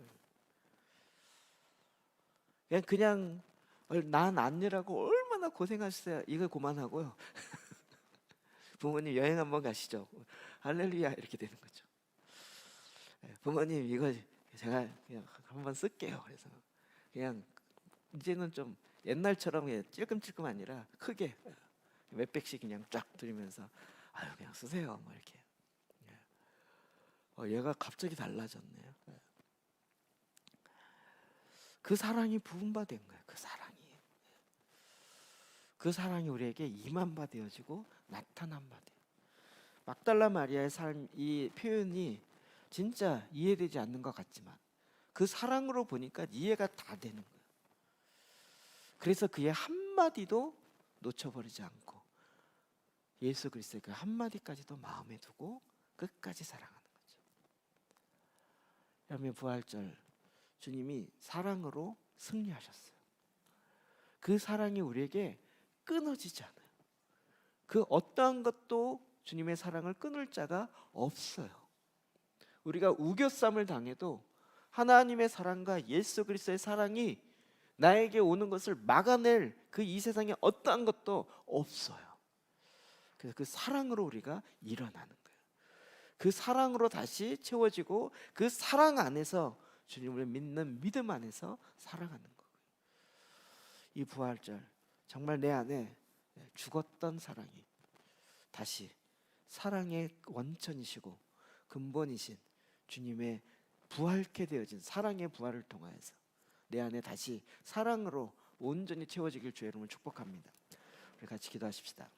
그냥 난 안느라고 얼마나 고생하셨어요. 이거 그만하고요. 부모님 여행 한번 가시죠. 할렐루야 이렇게 되는 거죠. 부모님 이거 제가 그냥 한번 쓸게요. 그래서 그냥 이제는 좀 옛날처럼 그냥 찔끔찔끔 아니라 크게 몇백씩 그냥 쫙 드리면서 아유 그냥 쓰세요. 뭐 이렇게. 얘가 갑자기 달라졌네요. 그 사랑이 부음받은 거예요. 그 사랑이 우리에게 임한바 되어지고 나타난 바 돼요. 막달라 마리아의 삶, 이 표현이 진짜 이해되지 않는 것 같지만 그 사랑으로 보니까 이해가 다 되는 거예요. 그래서 그의 한마디도 놓쳐버리지 않고 예수 그리스도의 그 한마디까지도 마음에 두고 끝까지 사랑하는 거죠. 여러분 부활절 주님이 사랑으로 승리하셨어요. 그 사랑이 우리에게 끊어지지 않아요. 그 어떠한 것도 주님의 사랑을 끊을 자가 없어요. 우리가 우겨쌈을 당해도 하나님의 사랑과 예수 그리스도의 사랑이 나에게 오는 것을 막아낼 그 이 세상에 어떠한 것도 없어요. 그래서 그 사랑으로 우리가 일어나는 거예요. 그 사랑으로 다시 채워지고 그 사랑 안에서 주님을 믿는 믿음 안에서 살아가는 거예요. 이 부활절 정말 내 안에 죽었던 사랑이 다시 사랑의 원천이시고 근본이신 주님의 부활케 되어진 사랑의 부활을 통하여서 내 안에 다시 사랑으로 온전히 채워지길 주의 이름으로 축복합니다. 우리 같이 기도하십시다.